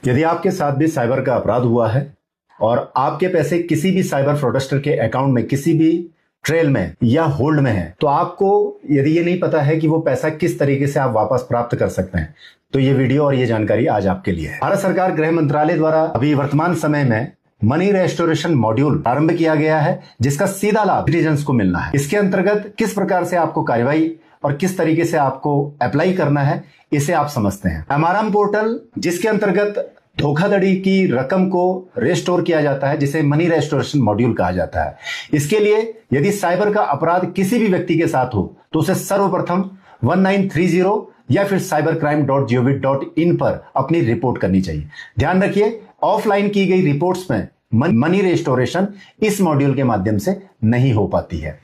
यदि आपके साथ भी साइबर का अपराध हुआ है और आपके पैसे किसी भी साइबर फ्रॉडस्टर के अकाउंट में, किसी भी ट्रेल में या होल्ड में है, तो आपको यदि ये नहीं पता है कि वो पैसा किस तरीके से आप वापस प्राप्त कर सकते हैं, तो ये वीडियो और ये जानकारी आज आपके लिए है। भारत सरकार गृह मंत्रालय द्वारा अभी वर्तमान समय में मनी रेस्टोरेशन मॉड्यूल प्रारंभ किया गया है, जिसका सीधा लाभ सिटीजन्स को मिलना है। इसके अंतर्गत किस प्रकार से आपको कार्यवाही और किस तरीके से आपको अप्लाई करना है, इसे आप समझते हैं। एमआरएम पोर्टल, जिसके अंतर्गत धोखाधड़ी की रकम को रेस्टोर किया जाता है, जिसे मनी रेस्टोरेशन मॉड्यूल कहा जाता है। इसके लिए यदि साइबर का अपराध किसी भी व्यक्ति के साथ हो तो उसे सर्वप्रथम 1930 या फिर cybercrime.gov.in पर अपनी रिपोर्ट करनी चाहिए। ध्यान रखिए, ऑफलाइन की गई रिपोर्ट्स में मनी रेस्टोरेशन इस मॉड्यूल के माध्यम से नहीं हो पाती है।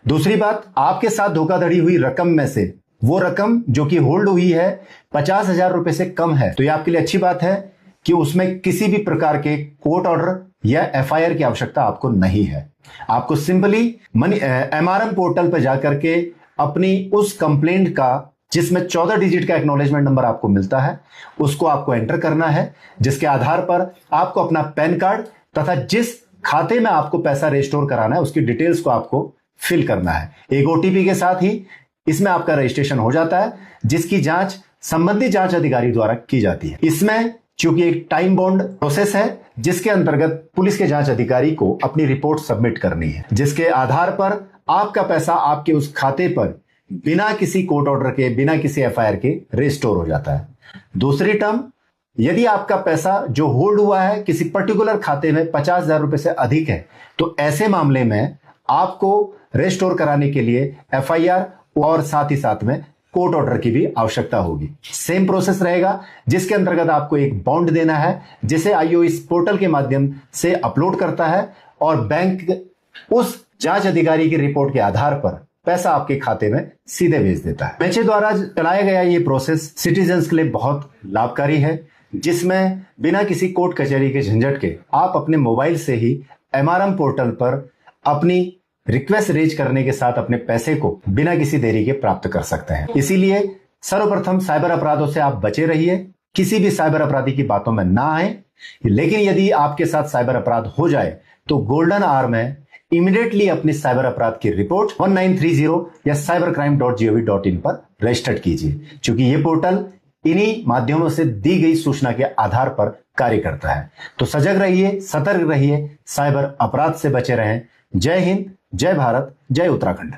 दूसरी बात, आपके साथ धोखाधड़ी हुई रकम में से वो रकम जो कि होल्ड हुई है 50,000 रुपए से कम है, तो ये आपके लिए अच्छी बात है कि उसमें किसी भी प्रकार के कोर्ट ऑर्डर या एफआईआर की आवश्यकता आपको नहीं है। आपको सिंपली एमआरएम पोर्टल पर जाकर के अपनी उस कंप्लेंट का, जिसमें 14 डिजिट का एक्नॉलेजमेंट नंबर आपको मिलता है, उसको आपको एंटर करना है, जिसके आधार पर आपको अपना पैन कार्ड तथा जिस खाते में आपको पैसा रेस्टोर कराना है उसकी डिटेल्स को आपको फिल करना है। एक ओटीपी के साथ ही इसमें आपका रजिस्ट्रेशन हो जाता है, जिसकी जांच संबंधित जांच अधिकारी द्वारा की जाती है। इसमें चूंकि एक टाइम बाउंड प्रोसेस है, जिसके अंतर्गत पुलिस के जांच अधिकारी को अपनी रिपोर्ट सबमिट करनी है, जिसके आधार पर आपका पैसा आपके उस खाते पर बिना किसी कोर्ट ऑर्डर के, बिना किसी एफआईआर के रेस्टोर हो जाता है। दूसरी टर्म, यदि आपका पैसा जो होल्ड हुआ है किसी पर्टिकुलर खाते में 50,000 रुपए से अधिक है, तो ऐसे मामले में आपको रेस्टोर कराने के लिए एफआईआर और साथ ही साथ में कोर्ट ऑर्डर की भी आवश्यकता होगी। सेम प्रोसेस रहेगा, जिसके अंतर्गत आपको एक बॉन्ड देना है, जिसे आईओ इस पोर्टल के माध्यम से अपलोड करता है और बैंक उस जांच अधिकारी की रिपोर्ट के आधार पर पैसा आपके खाते में सीधे भेज देता है। मेचे द्वारा चलाया गया ये प्रोसेस सिटीजन्स के लिए बहुत लाभकारी है, जिसमें बिना किसी कोर्ट कचहरी के झंझट के आप अपने मोबाइल से ही एमआरएम पोर्टल पर अपनी रिक्वेस्ट रेज करने के साथ अपने पैसे को बिना किसी देरी के प्राप्त कर सकते हैं। इसीलिए सर्वप्रथम साइबर अपराधों से आप बचे रहिए, किसी भी साइबर अपराधी की बातों में ना आए। लेकिन यदि आपके साथ साइबर अपराध हो जाए तो गोल्डन आवर में इमीडिएटली अपनी साइबर अपराध की रिपोर्ट 1930 या cybercrime.gov.in पर रजिस्टर्ड कीजिए, क्योंकि ये पोर्टल इन्हीं माध्यमों से दी गई सूचना के आधार पर कार्य करता है। तो सजग रहिए, सतर्क रहिए, साइबर अपराध से बचे रहें। जय हिंद, जय भारत, जय उत्तराखंड।